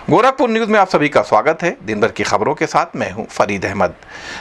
Gorakhpur news में आप सभी का स्वागत है। दिन भर की खबरों के साथ मैं हूं फरीद अहमद।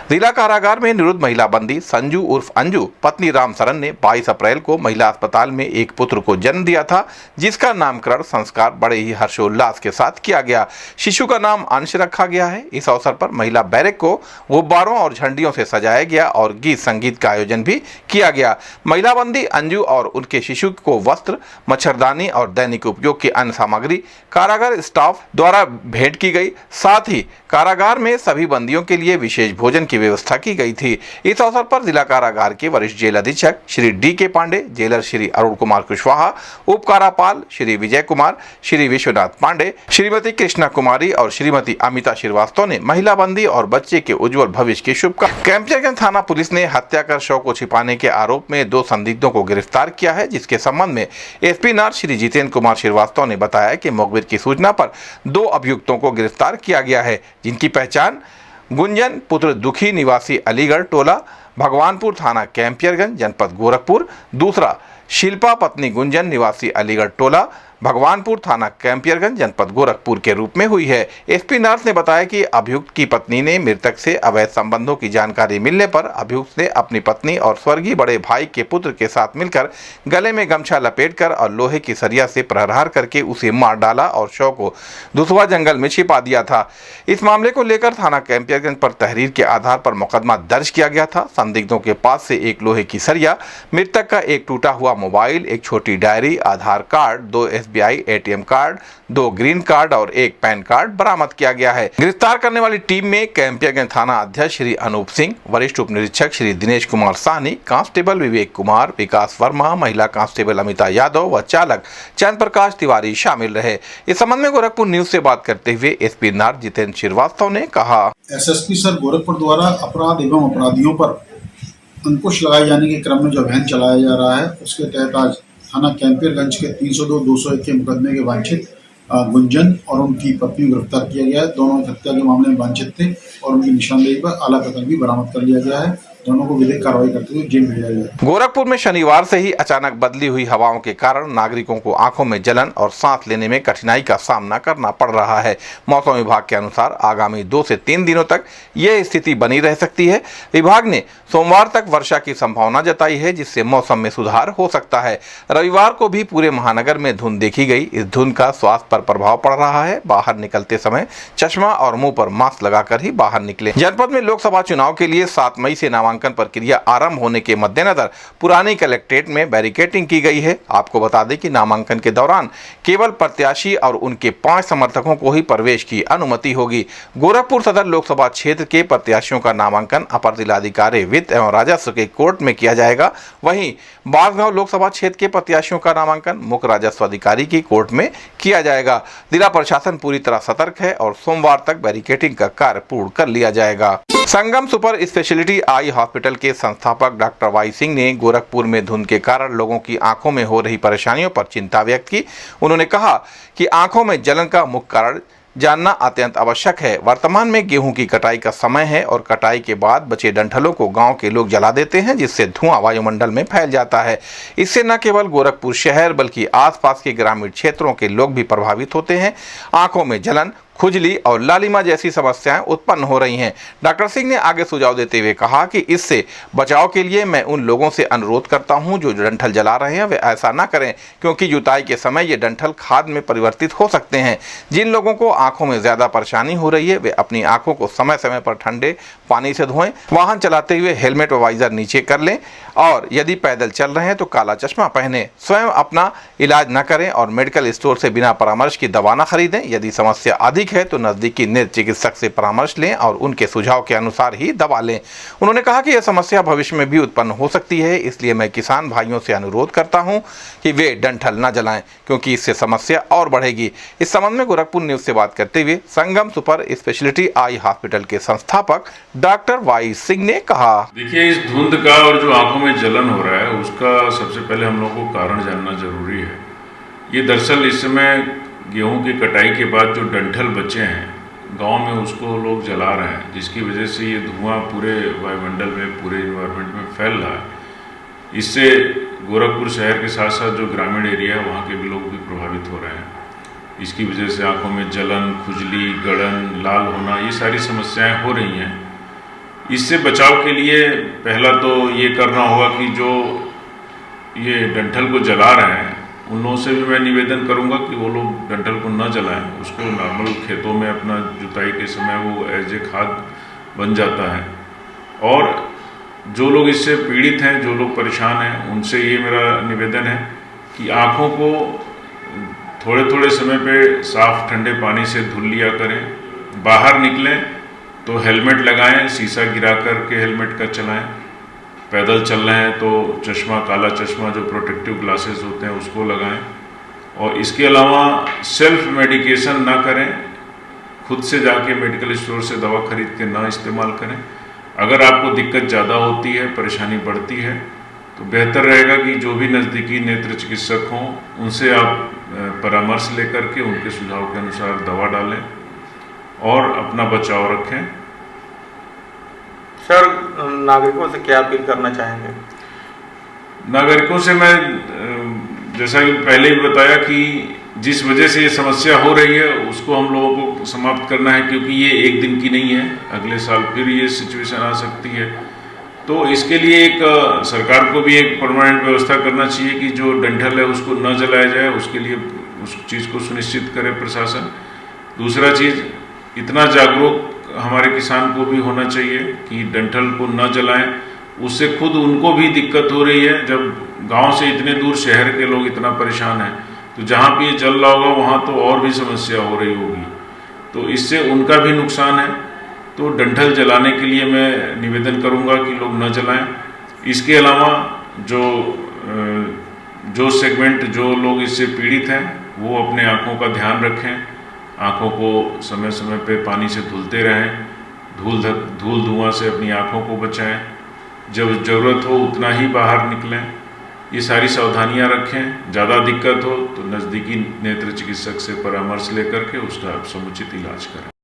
जिला कारागार में निरुद्ध महिला बंदी संजू उर्फ अंजू पत्नी राम सरन ने 22 अप्रैल को महिला अस्पताल में एक पुत्र को जन्म दिया था, जिसका नामकरण संस्कार बड़े ही हर्षोल्लास के साथ किया गया। शिशु का नाम अंश रखा गया है। इस अवसर पर महिला बैरक को गुब्बारों और झंडियों से सजाया गया और गीत संगीत का आयोजन भी किया गया। महिला बंदी अंजू और उनके शिशु को वस्त्र, मच्छरदानी और दैनिक उपयोग की अन्य सामग्री कारागार स्टाफ द्वारा भेंट की गई। साथ ही कारागार में सभी बंदियों के लिए विशेष भोजन की व्यवस्था की गई थी। इस अवसर पर जिला कारागार के वरिष्ठ जेल अधीक्षक श्री डी.के. पांडे, जेलर श्री अरुण कुमार कुशवाहा, उप कारापाल श्री विजय कुमार, श्री विश्वनाथ पांडे, श्रीमती कृष्णा कुमारी और श्रीमती अमिता श्रीवास्तव ने महिला बंदी और बच्चे के उज्जवल भविष्य की शुभकामनाएं। कैंपियरगंज थाना पुलिस ने हत्या कर शव को छिपाने के आरोप में 2 संदिग्धों को गिरफ्तार किया है, जिसके संबंध में एसपी नार श्री जितेंद्र कुमार श्रीवास्तव ने बताया कि मुखबिर की सूचना पर 2 अभियुक्तों को गिरफ्तार किया गया है, जिनकी पहचान गुंजन पुत्र दुखी निवासी अलीगढ़ टोला, भगवानपुर थाना कैंपियरगंज जनपद गोरखपुर, दूसरा शिल्पा पत्नी गुंजन निवासी अलीगढ़ टोला, भगवानपुर थाना कैंपियरगंज जनपद गोरखपुर के रूप में हुई है। एसपी नर्स ने बताया कि अभियुक्त की पत्नी ने मृतक से अवैध संबंधों की जानकारी मिलने पर अभियुक्त ने अपनी पत्नी और स्वर्गीय बड़े भाई के पुत्र के साथ मिलकर गले में गमछा लपेटकर और लोहे की सरिया से प्रहार करके उसे मार डाला और शव को दुसवा जंगल में छिपा दिया था। इस मामले को लेकर थाना कैंपियरगंज पर तहरीर के आधार पर मुकदमा दर्ज किया गया था। संदिग्धों के पास से एक लोहे की सरिया, मृतक का एक टूटा हुआ मोबाइल, एक छोटी diary, Aadhaar card, 2 SBI ATM card, 2 green card और 1 पैन कार्ड बरामद किया गया है। गिरफ्तार करने वाली टीम में कैंपियरगंज थाना अध्यक्ष श्री अनूप सिंह, वरिष्ठ उप निरीक्षक श्री दिनेश कुमार साहनी, कांस्टेबल विवेक कुमार, विकास वर्मा, महिला कांस्टेबल अमिता यादव व चालक चंद्र प्रकाश तिवारी शामिल रहे। इस संबंध में गोरखपुर न्यूज से बात करते हुए एसपी नार जितेंद्र श्रीवास्तव ने कहा, एसएसपी सर गोरखपुर द्वारा अपराध एवं अपराधियों पर अंकुश लगाए जाने के क्रम में जो अभियान चलाया जा रहा है, उसके तहत आज थाना कैंपियरगंज के 302-201 के मुकदमे के वांछित गुंजन और उनकी पत्नी को गिरफ्तार किया गया है। दोनों हत्या के मामले में वांछित थे और उनकी निशानदेही पर आला कतल भी बरामद कर लिया गया है। दोनों को विधिक कार्रवाई करते हुए जेल भेजा गया। गोरखपुर में शनिवार से ही अचानक बदली हुई हवाओं के कारण नागरिकों को आंखों में जलन और सांस लेने में कठिनाई का सामना करना पड़ रहा है। मौसम विभाग के अनुसार आगामी 2 से 3 दिनों तक यह स्थिति बनी रह सकती है। विभाग ने सोमवार तक वर्षा की संभावना जताई है, जिससे मौसम में सुधार हो सकता है। रविवार को भी पूरे महानगर में धुंध देखी गई। इस धुंध का स्वास्थ्य पर प्रभाव पड़ रहा है। बाहर निकलते समय चश्मा और मुंह पर मास्क लगाकर ही बाहर निकले। जनपद में लोकसभा चुनाव के लिए 7 मई से नामांकन प्रक्रिया आरंभ होने के मद्देनजर पुरानी कलेक्ट्रेट में बैरिकेडिंग की गई है। आपको बता दें कि नामांकन के दौरान केवल प्रत्याशी और उनके 5 समर्थकों को ही प्रवेश की अनुमति होगी। गोरखपुर सदर लोकसभा क्षेत्र के प्रत्याशियों का नामांकन अपर जिलाधिकारी वित्त एवं राजस्व के कोर्ट में किया जाएगा। वहीं बांसगांव लोकसभा क्षेत्र के प्रत्याशियों का नामांकन मुख्य राजस्व अधिकारी की कोर्ट में किया जाएगा। जिला प्रशासन पूरी तरह सतर्क है और सोमवार तक बैरिकेडिंग का कार्य पूर्ण कर लिया जाएगा। संगम सुपर स्पेशलिटी आई हॉस्पिटल के संस्थापक डॉक्टर वाई सिंह ने गोरखपुर में धुंध के कारण लोगों की आंखों में हो रही परेशानियों पर चिंता व्यक्त की। उन्होंने कहा कि आंखों में जलन का मुख्य कारण जानना अत्यंत आवश्यक है। वर्तमान में गेहूं की कटाई का समय है और कटाई के बाद बचे डंठलों को गांव के लोग जला देते हैं, जिससे धुआं वायुमंडल में फैल जाता है। इससे न केवल गोरखपुर शहर बल्कि आसपास के ग्रामीण क्षेत्रों के लोग भी प्रभावित होते हैं। आंखों में जलन, खुजली और लालिमा जैसी समस्याएं उत्पन्न हो रही हैं। डॉक्टर सिंह ने आगे सुझाव देते हुए कहा कि इससे बचाव के लिए मैं उन लोगों से अनुरोध करता हूं जो डंठल जला रहे हैं वे ऐसा ना करें, क्योंकि जुताई के समय ये डंठल खाद में परिवर्तित हो सकते हैं। जिन लोगों को आंखों में ज्यादा परेशानी हो रही है वे अपनी आंखों को समय समय पर ठंडे पानी से धोएं। वाहन चलाते हुए हेलमेट व वाइजर नीचे कर लें और यदि पैदल चल रहे हैं तो काला चश्मा पहने। स्वयं अपना इलाज न करें और मेडिकल स्टोर से बिना परामर्श की दवा न खरीदें। यदि समस्या अधिक है तो नजदीकी नेत्र चिकित्सक से परामर्श लें और उनके सुझाव के अनुसार ही दवा लें। उन्होंने कहा कि यह समस्या भविष्य में भी उत्पन्न हो सकती है, इसलिए मैं किसान भाइयों से अनुरोध करता हूं कि वे डंठल न जलाएं, क्योंकि इससे समस्या और बढ़ेगी। इस संबंध में गोरखपुर न्यूज से बात करते हुए संगम सुपर स्पेशलिटी आई हॉस्पिटल के संस्थापक डॉक्टर वाई सिंह ने कहा, देखिए, इस धुंध का और जो आंखों में जलन हो रहा है उसका सबसे पहले हम लोगों को कारण जानना जरूरी है। ये दरअसल इस समय गेहूं की कटाई के बाद जो डंठल बचे हैं गांव में उसको लोग जला रहे हैं, जिसकी वजह से ये धुआं पूरे वायुमंडल में, पूरे इन्वायरमेंट में फैल रहा है। इससे गोरखपुर शहर के साथ साथ जो ग्रामीण एरिया है वहाँ के भी लोग भी प्रभावित हो रहे हैं। इसकी वजह से आंखों में जलन, खुजली, गड़न, लाल होना, ये सारी समस्याएं हो रही हैं। इससे बचाव के लिए पहला तो ये करना होगा कि जो ये डंठल को जला रहे हैं उन लोगों से भी मैं निवेदन करूंगा कि वो लोग डंठल को न जलाएं, उसको नॉर्मल खेतों में अपना जुताई के समय वो एज ए खाद बन जाता है। और जो लोग इससे पीड़ित हैं, जो लोग परेशान हैं, उनसे ये मेरा निवेदन है कि आँखों को थोड़े थोड़े समय पे साफ ठंडे पानी से धुल लिया करें। बाहर निकलें तो हेलमेट लगाएं, शीशा गिरा कर के हेलमेट का चलाएं। पैदल चल रहे हैं तो चश्मा, काला चश्मा जो प्रोटेक्टिव ग्लासेस होते हैं उसको लगाएं। और इसके अलावा सेल्फ मेडिकेशन ना करें, खुद से जाके मेडिकल स्टोर से दवा खरीद के ना इस्तेमाल करें। अगर आपको दिक्कत ज़्यादा होती है, परेशानी बढ़ती है, तो बेहतर रहेगा कि जो भी नज़दीकी नेत्र चिकित्सक हों उनसे आप परामर्श लेकर के उनके सुझाव के अनुसार दवा डालें और अपना बचाव रखें। सर, नागरिकों से क्या अपील करना चाहेंगे? नागरिकों से मैं जैसा कि पहले ही बताया कि जिस वजह से ये समस्या हो रही है उसको हम लोगों को समाप्त करना है, क्योंकि ये एक दिन की नहीं है, अगले साल फिर ये सिचुएशन आ सकती है। तो इसके लिए एक सरकार को भी एक परमानेंट व्यवस्था करना चाहिए कि जो डंठल है उसको न जलाया जाए, उसके लिए उस चीज़ को सुनिश्चित करे प्रशासन। दूसरा चीज़, इतना जागरूक हमारे किसान को भी होना चाहिए कि डंठल को न जलाएं, उससे खुद उनको भी दिक्कत हो रही है। जब गांव से इतने दूर शहर के लोग इतना परेशान हैं, तो जहाँ भी ये जल रहा होगा वहाँ तो और भी समस्या हो रही होगी, तो इससे उनका भी नुकसान है। तो डंठल जलाने के लिए मैं निवेदन करूँगा कि लोग न जलाएं। इसके अलावा जो सेगमेंट, जो लोग इससे पीड़ित हैं, वो अपने आँखों का ध्यान रखें, आँखों को समय समय पे पानी से धुलते रहें, धूल धुआं से अपनी आँखों को बचाएं, जब ज़रूरत हो उतना ही बाहर निकलें। ये सारी सावधानियां रखें। ज़्यादा दिक्कत हो तो नज़दीकी नेत्र चिकित्सक से परामर्श लेकर के उसका समुचित इलाज करें।